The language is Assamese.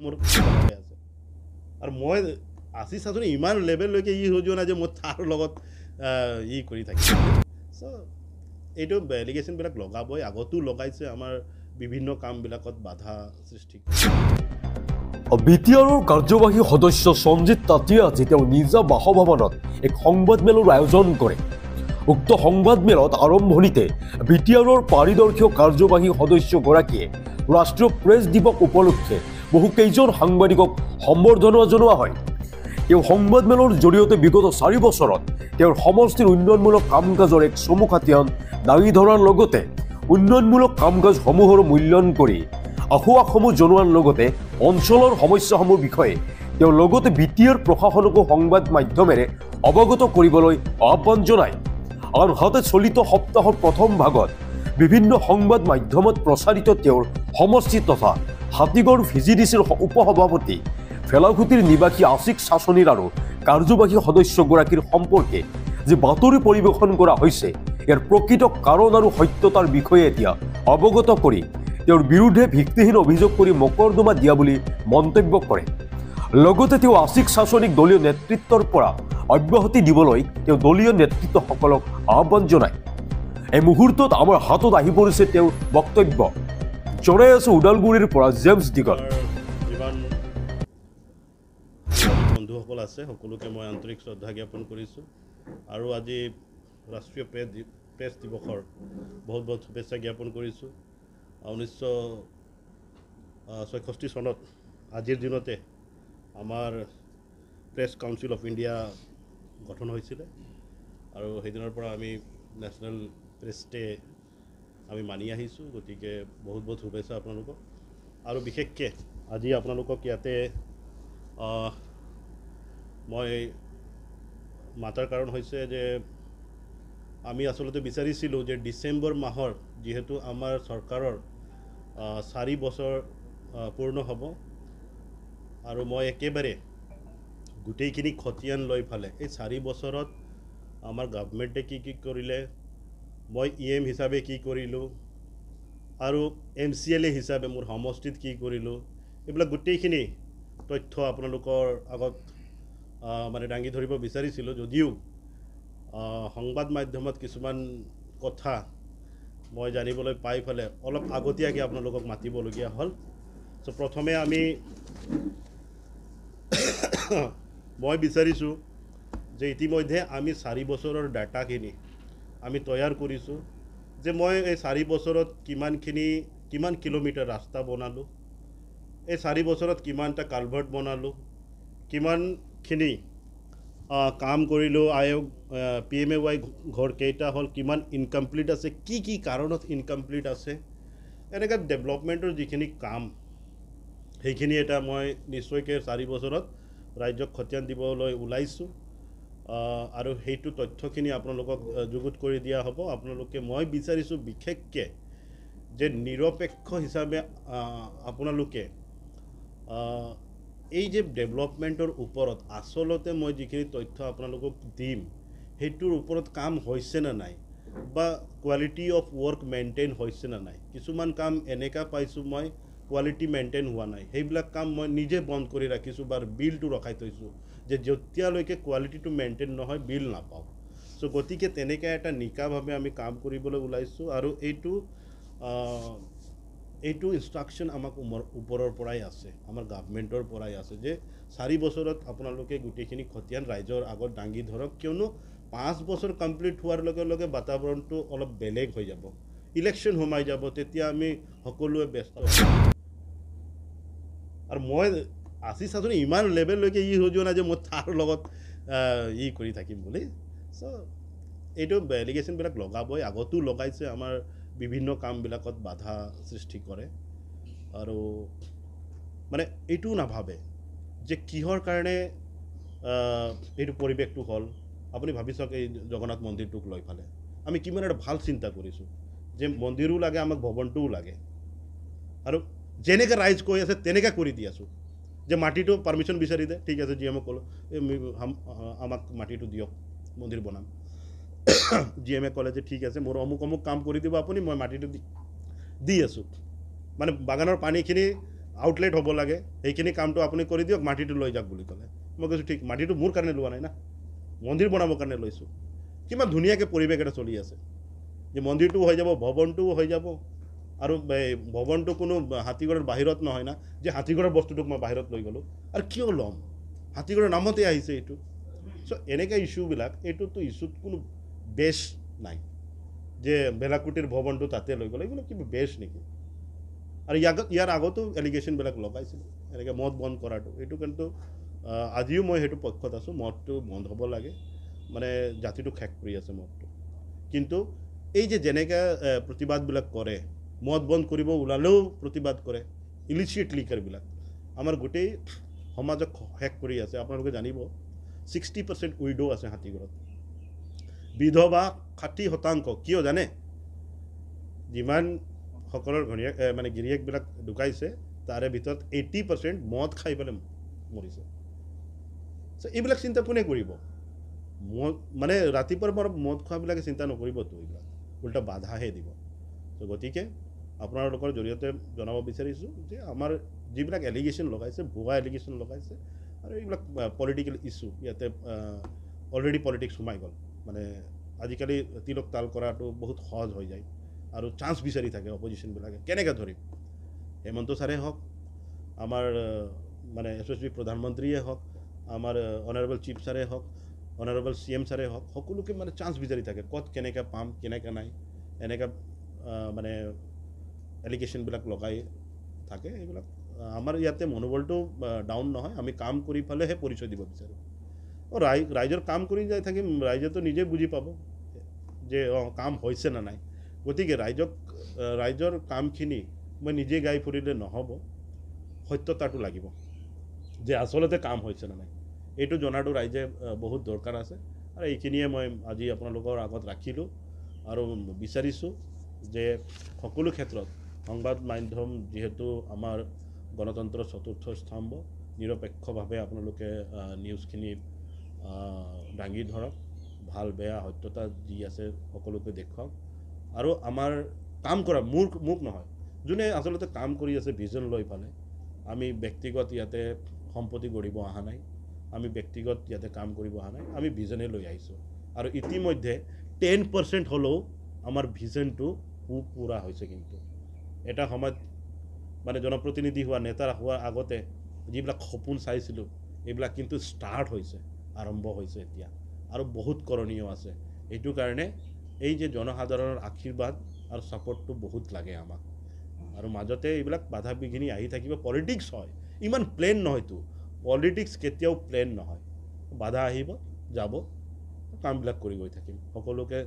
মোৰ আছে আৰু মই আশীষ চাচোনি ইমান লেভেললৈকে হৈ যোৱা নাই যে মই তাৰ লগত কৰি থাকিম চ' এইটো এলিগেশ্যনবিলাক লগাবই আগতো লগাইছে আমাৰ বিভিন্ন কামবিলাকত বাধা সৃষ্টি BTRৰ কাৰ্যবাহী সদস্য সঞ্জিত তাতিয়া আজি তেওঁ নিজা বাসভৱনত এক সংবাদমেলৰ আয়োজন কৰে উক্ত সংবাদমেলত আৰম্ভণিতে BTRৰ পাৰিদৰ্শীয় কাৰ্যবাহী সদস্যগৰাকীয়ে ৰাষ্ট্ৰীয় প্ৰেছ দিৱস উপলক্ষে বহু কেইজন সাংবাদিকক সম্বৰ্ধনা জনোৱা হয় এই সংবাদমেলৰ জৰিয়তে বিগত 4 বছৰত তেওঁৰ সমষ্টিৰ উন্নয়নমূলক কাম-কাজৰ এক চমুখাতিয়ান দাঙি ধৰাৰ লগতে উন্নয়নমূলক কাম-কাজসমূহৰ মূল্যায়ন কৰি আহ্বানসমূহ জনোৱাৰ লগতে অঞ্চলৰ সমস্যাসমূহৰ বিষয়ে তেওঁ লগতে BTR প্ৰশাসনকো সংবাদ মাধ্যমেৰে অৱগত কৰিবলৈ আহ্বান জনায় আনহাতে চলিত সপ্তাহৰ প্ৰথম ভাগত বিভিন্ন সংবাদ মাধ্যমত প্ৰচাৰিত তেওঁৰ সমষ্টি তথা হাতীগড় VGDCৰ উপসভাপতি ফেলাঘুটিৰ নিবাসী আশিক শাসনীৰ আৰু কাৰ্যবাহী সদস্যগৰাকীৰ সম্পৰ্কে যে বাতৰি পৰিৱেশন কৰা হৈছে ইয়াৰ প্ৰকৃত কাৰণ আৰু সত্যতাৰ বিষয়ে এতিয়া অৱগত কৰি তেওঁৰ বিৰুদ্ধে ভিত্তিহীন অভিযোগ কৰি মকৰ্দমা দিয়া বুলি মন্তব্য কৰে লগতে তেওঁ আশিক শাসনীক দলীয় নেতৃত্বৰ পৰা অব্যাহতি দিবলৈ তেওঁ দলীয় নেতৃত্বসকলক আহ্বান জনায় এই মুহূৰ্তত আমাৰ হাতত আহি পৰিছে তেওঁৰ বক্তব্য জনাই আছে ওদালগুৰিৰ পৰা জেমছ দিগল যিমান বন্ধুসকল আছে সকলোকে মই আন্তৰিক শ্ৰদ্ধা জ্ঞাপন কৰিছোঁ আৰু আজি ৰাষ্ট্ৰীয় প্ৰেছ দিৱসৰ বহুত বহুত শুভেচ্ছা জ্ঞাপন কৰিছোঁ 1966 চনত আজিৰ দিনতে আমাৰ প্ৰেছ কাউন্সিল অফ ইণ্ডিয়া গঠন হৈছিলে আৰু সেইদিনৰ পৰা আমি নেশ্যনেল প্ৰেছ ডে আমি মানি আহিছোঁ গতিকে বহুত বহুত শুভেচ্ছা আপোনালোকক আৰু বিশেষকৈ আজি আপোনালোকক ইয়াতে মই মাতাৰ কাৰণ হৈছে যে আমি আচলতে বিচাৰিছিলোঁ যে ডিচেম্বৰ মাহৰ যিহেতু আমাৰ চৰকাৰৰ 4 বছৰ পূৰ্ণ হ'ব আৰু মই একেবাৰে গোটেইখিনি খতিয়ান লৈ ফালে এই 4 বছৰত আমাৰ গভৰ্ণমেণ্টে কি কৰিলে মই EM হিচাপে কি কৰিলোঁ আৰু MCLA হিচাপে মোৰ সমষ্টিত কি কৰিলোঁ এইবিলাক গোটেইখিনি তথ্য আপোনালোকৰ আগত মানে দাঙি ধৰিব বিচাৰিছিলোঁ যদিও সংবাদ মাধ্যমত কিছুমান কথা মই জানিবলৈ পাই ফেলে অলপ আগতীয়াকৈ আপোনালোকক মাতিবলগীয়া হ'ল চ' প্ৰথমে মই বিচাৰিছোঁ যে ইতিমধ্যে আমি 4 বছৰৰ ডাটাখিনি আমি তৈয়াৰ কৰিছোঁ যে মই এই 4 বছৰত কিমান কিলোমিটাৰ ৰাস্তা বনালোঁ এই 4 বছৰত কিমানটা কালভাৰ্ট বনালোঁ কিমানখিনি কাম কৰিলোঁ আয়োগ PMAY ঘৰ কেইটা হ'ল কিমান ইনকমপ্লিট আছে কি কাৰণত ইনকমপ্লিট আছে এনেকৈ ডেভেলপমেণ্টৰ যিখিনি কাম সেইখিনি এটা মই নিশ্চয়কৈ 4 বছৰত ৰাজ্যক খতিয়ান দিবলৈ ওলাইছোঁ আৰু সেইটো তথ্যখিনি আপোনালোকক যুগুত কৰি দিয়া হ'ব আপোনালোকে মই বিচাৰিছোঁ বিশেষকৈ যে নিৰপেক্ষ হিচাপে আপোনালোকে এই যে ডেভেলপমেণ্টৰ ওপৰত আচলতে মই যিখিনি তথ্য আপোনালোকক দিম সেইটোৰ ওপৰত কাম হৈছে না নাই বা কোৱালিটি অফ ৱৰ্ক মেইনটেইন হৈছে না নাই কিছুমান কাম এনেকা পাইছোঁ মই কোৱালিটি মেইনটেইন হোৱা নাই সেইবিলাক কাম মই নিজে বন্ধ কৰি ৰাখিছোঁ বা বিলটো ৰখাই থৈছোঁ যে যেতিয়ালৈকে কোৱালিটিটো মেইনটেইন নহয় বিল নাপাওঁ চ' গতিকে তেনেকৈ এটা নিকাভাৱে আমি কাম কৰিবলৈ ওলাইছোঁ আৰু এইটো ইনষ্ট্ৰাকশ্যন আমাক ওপৰৰ পৰাই আছে আমাৰ গভৰ্ণমেণ্টৰ পৰাই আছে যে 4 বছৰত আপোনালোকে গোটেইখিনি খতিয়ান ৰাইজৰ আগত দাঙি ধৰক কিয়নো 5 বছৰ কমপ্লিট হোৱাৰ লগে লগে বাতাবৰণটো অলপ বেলেগ হৈ যাব ইলেকশ্যন সোমাই যাব তেতিয়া আমি সকলোৱে ব্যস্ত আৰু মই আশীষ চাচোনি ইমান লেভেললৈকে হৈ যোৱা নাই যে মই তাৰ লগত কৰি থাকিম বুলি চ' এইটো এলিগেশ্যনবিলাক লগাবই আগতো লগাইছে আমাৰ বিভিন্ন কামবিলাকত বাধা সৃষ্টি কৰে আৰু মানে এইটোও নাভাবে যে কিহৰ কাৰণে এইটো পৰিৱেশটো হ'ল আপুনি ভাবি চাওক এই জগন্নাথ মন্দিৰটোক লৈ ফালে আমি কিমান এটা ভাল চিন্তা কৰিছোঁ যে মন্দিৰো লাগে আমাক ভৱনটোও লাগে আৰু যেনেকৈ ৰাইজ কৈ আছে তেনেকৈ কৰি দি আছোঁ যে মাটিটো পাৰ্মিশ্যন বিচাৰি দে ঠিক আছে GM ক'লোঁ আমাক মাটিটো দিয়ক মন্দিৰ বনাম GM ক'লে যে ঠিক আছে মোৰ অমুক কাম কৰি দিব আপুনি মই মাটিটো দি আছোঁ মানে বাগানৰ পানীখিনি আউটলেট হ'ব লাগে সেইখিনি কামটো আপুনি কৰি দিয়ক মাটিটো লৈ যাওক বুলি ক'লে মই কৈছোঁ ঠিক মাটিটো মোৰ কাৰণে লোৱা নাই না মন্দিৰ বনাবৰ কাৰণে লৈছোঁ কিমান ধুনীয়াকৈ পৰিৱেশ এটা চলি আছে যে মন্দিৰটোও হৈ যাব ভৱনটোও হৈ যাব আৰু ভৱনটো কোনো হাতীগড়ৰ বাহিৰত নহয় না যে হাতীগড়ৰ বস্তুটোক মই বাহিৰত লৈ গ'লোঁ আৰু কিয় ল'ম হাতীগড়ৰ নামতে আহিছে এইটো চ' এনেকৈ ইছ্যুবিলাক এইটোতো ইছ্যুত কোনো বেছ নাই যে বেলাকুটিৰ ভৱনটো তাতে লৈ গ'লে এইবিলাক কিবা বেছ নেকি আৰু ইয়াৰ আগতো এলিগেশ্যনবিলাক লগাইছিল এনেকৈ মদ বন্ধ কৰাটো এইটো কিন্তু আজিও মই সেইটো পক্ষত আছোঁ মদটো বন্ধ হ'ব লাগে মানে জাতিটো শেষ কৰি আছে মদটো কিন্তু এই যে যেনেকৈ প্ৰতিবাদবিলাক কৰে মদ বন্ধ কৰিব ওলালেও প্ৰতিবাদ কৰে ইলিচিয়েট লিকাৰবিলাক আমাৰ গোটেই সমাজক শেষ কৰি আছে আপোনালোকে জানিব 60% উইডো আছে হাতীগড়ত বিধৱা 60% কিয় জানে যিমান সকলৰ ঘনীয়েক মানে গিৰিয়েকবিলাক ঢুকাইছে তাৰে ভিতৰত 80% মদ খাই পেলাই মৰিছে এইবিলাক চিন্তা কোনে কৰিব মদ মানে ৰাতিপুৱাৰ পৰা মদ খোৱাবিলাকে চিন্তা নকৰিবতো এইবিলাক উল্টা বাধাহে দিব ত' গতিকে আপোনালোকৰ জৰিয়তে জনাব বিচাৰিছোঁ যে আমাৰ যিবিলাক এলিগেশ্যন লগাইছে ভুৱা এলিগেশ্যন লগাইছে আৰু এইবিলাক পলিটিকেল ইছ্যু ইয়াতে অলৰেডি পলিটিক্স সোমাই গ'ল মানে আজিকালি তিলক তাল কৰাটো বহুত সহজ হৈ যায় আৰু চান্স বিচাৰি থাকে অপজিশ্যনবিলাকে কেনেকৈ ধৰিম হেমন্ত ছাৰে হওক আমাৰ মানে এছএছবি প্ৰধানমন্ত্ৰীয়ে হওক আমাৰ অনাৰেবল চিফ ছাৰে হওক অনাৰেবল CM ছাৰে হওক সকলোকে মানে চান্স বিচাৰি থাকে ক'ত কেনেকৈ পাম কেনেকৈ নাই এনেকৈ মানে এলিগেশ্যনবিলাক লগাই থাকে এইবিলাক আমাৰ ইয়াতে মনোবলটো ডাউন নহয় আমি কাম কৰি পেলাইহে পৰিচয় দিব বিচাৰোঁ ৰাইজৰ কাম কৰি যাই থাকিম ৰাইজেতো নিজে বুজি পাব যে কাম হৈছে নে নাই গতিকে ৰাইজৰ কামখিনি মই নিজে গাই ফুৰিলে নহ'ব সত্যতাটো লাগিব যে আচলতে কাম হৈছে নে নাই এইটো জনাটো ৰাইজে বহুত দৰকাৰ আছে আৰু এইখিনিয়ে মই আজি আপোনালোকৰ আগত ৰাখিলোঁ আৰু বিচাৰিছোঁ যে সকলো ক্ষেত্ৰত সংবাদ মাধ্যম যিহেতু আমাৰ গণতন্ত্ৰৰ চতুৰ্থ স্তম্ভ নিৰপেক্ষভাৱে আপোনালোকে নিউজখিনি দাঙি ধৰক ভাল বেয়া সত্যতা যি আছে সকলোকে দেখুৱাওক আৰু আমাৰ কাম কৰা মোক নহয় যোনে আচলতে কাম কৰি আছে ভিজন লৈ পেলাই আমি ব্যক্তিগত ইয়াতে সম্পত্তি গঢ়িব অহা নাই আমি ব্যক্তিগত ইয়াতে কাম কৰিব অহা নাই আমি ভিজনে লৈ আহিছোঁ আৰু ইতিমধ্যে 10% হ'লেও আমাৰ ভিজনটো পূৰা হৈছে কিন্তু এটা সময়ত মানে জনপ্ৰতিনিধি হোৱা নেতা হোৱাৰ আগতে যিবিলাক সপোন চাইছিলোঁ এইবিলাক কিন্তু ষ্টাৰ্ট হৈছে আৰম্ভ হৈছে এতিয়া আৰু বহুত কৰণীয় আছে এইটো কাৰণে এই যে জনসাধাৰণৰ আশীৰ্বাদ আৰু ছাপৰ্টটো বহুত লাগে আমাক আৰু মাজতে এইবিলাক বাধা বিঘিনি আহি থাকিব পলিটিক্স হয় ইমান প্লেন নহয়তো পলিটিক্স কেতিয়াও প্লেন নহয় বাধা আহিব যাব কামবিলাক কৰি গৈ থাকিম সকলোকে